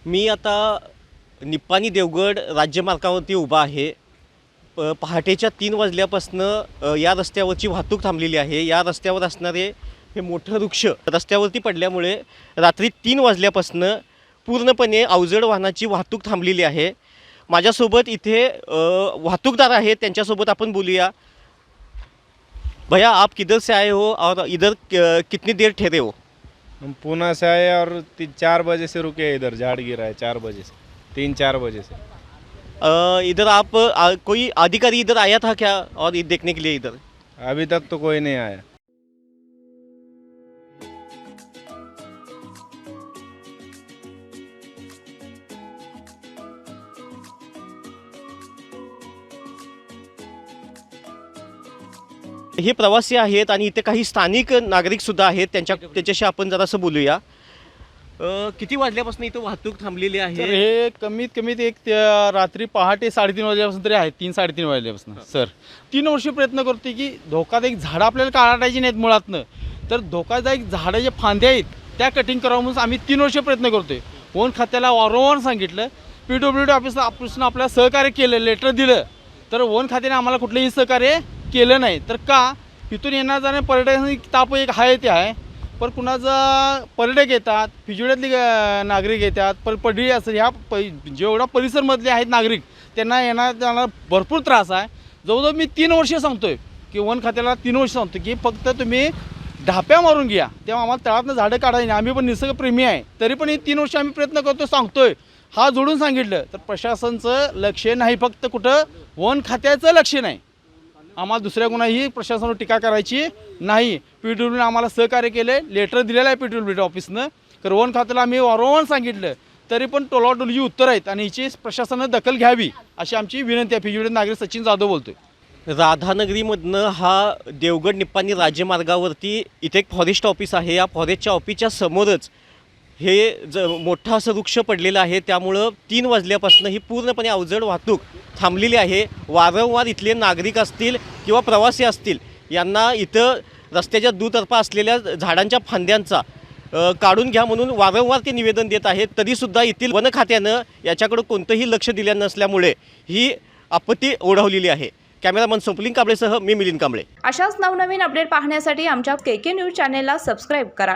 मी आता निप्पाणी देवगड राज्यमार्गावरती उभा आहे. पहाटेच्या 3 वाजल्यापासनं या रस्त्यावरची वाहतूक थांबलेली आहे. या रस्त्यावर असणारे हे मोठं वृक्ष रस्त्यावरती पडल्यामुळे रात्री 3 वाजल्यापासनं पूर्णपणे अवजड वाहनाची वाहतूक थांबलेली आहे. माझ्यासोबत इथे वाहतूकदार आहेत, त्यांच्यासोबत आपण बोलूया. भैया, आप किधर से आए हो और इधर कितनी देर ठहरे हो? हम पूना से आए और 4 बजे से रुके हैं इधर, झाड़ गिरा है 4 बजे से, 3-4 बजे से। इधर आप कोई अधिकारी इधर आया था क्या और ये देखने के लिए इधर? अभी तक तो कोई नहीं आया। हे प्रवासी आहेत आणि इथे काही स्थानिक नागरिकसुद्धा आहेत. त्यांच्याशी आपण जरासं बोलूया. किती वाजल्यापासून इथं वाहतूक थांबलेली तर आहे? हे कमीत कमीत रात्री पहाटे 3:30 वाजल्यापासून तरी आहे, 3-3:30 वाजल्यापासून. सर 3 वर्ष प्रयत्न करतोय की धोकादायक झाडं आपल्याला काढायची नाहीत मुळातनं, तर धोकादायक झाडं जे फांद्या आहेत त्या कटिंग करावं म्हणून आम्ही 3 वर्ष प्रयत्न करतोय. वन खात्याला वारंवार सांगितलं, PWD ऑफिसनं आपल्याला सहकार्य केलं, लेटर दिलं, तर वन खात्याने आम्हाला कुठलंही सहकार्य केलं नाही. तर का इथून येणार जाणार पर्यटन ताप एक आहे ते आहे, पण कुणाचा पर्यटक येतात, फिजुड्यातली नागरिक येतात, पण पडळी असं ह्या जेवढा परिसरमधले आहेत नागरिक त्यांना येणार जाणार भरपूर त्रास आहे. जवळजवळ मी 3 वर्ष सांगतोय की वन खात्याला 3 वर्ष सांगतो की फक्त तुम्ही ढाप्या मारून घ्या, तेव्हा आम्हाला तळातनं झाडं काढायची नाही. आम्ही पण निसर्गप्रेमी आहे, तरी पण हे 3 वर्ष आम्ही प्रयत्न करतो, सांगतोय. हा जोडून सांगितलं तर प्रशासनचं लक्ष नाही, फक्त कुठं वन खात्याचं लक्ष नाही. आम्हाला दुसऱ्या कोणाही प्रशासनावर टीका करायची नाही. PWDने आम्हाला सहकार्य केले, लेटर दिलेलं आहे PWD ऑफिसनं. तर वन खात्याला आम्ही वारंवार सांगितलं, तरी पण टोलाटोलीची उत्तर आहेत आणि हिची प्रशासनानं दखल घ्यावी अशी आमची विनंती आहे. PWD नागरिक सचिन जाधव बोलतोय. राधानगरीमधनं हा देवगड निप्पाणी राज्यमार्गावरती इथे एक फॉरेस्ट ऑफिस आहे. या फॉरेस्टच्या ऑफिसच्या समोरच हे मोठं असं वृक्ष पडलेलं आहे. त्यामुळं 3 वाजल्यापासून ही पूर्णपणे अवजड वाहतूक थांबलेली आहे. वारंवार इथले नागरिक असतील किंवा प्रवासी असतील, यांना इथं रस्त्याच्या दुतर्फा असलेल्या झाडांच्या फांद्यांचा काढून घ्या म्हणून वारंवार ते निवेदन देत आहेत. तरीसुद्धा येथील वन खात्यानं याच्याकडं कोणतंही लक्ष दिलं नसल्यामुळे ही आपत्ती ओढवलेली आहे. कॅमेरामन स्वप्नील कांबळेसह मी मिलिंद कांबळे. अशाच नवनवीन अपडेट पाहण्यासाठी आमच्या KK न्यूज चॅनेलला सबस्क्राईब करा.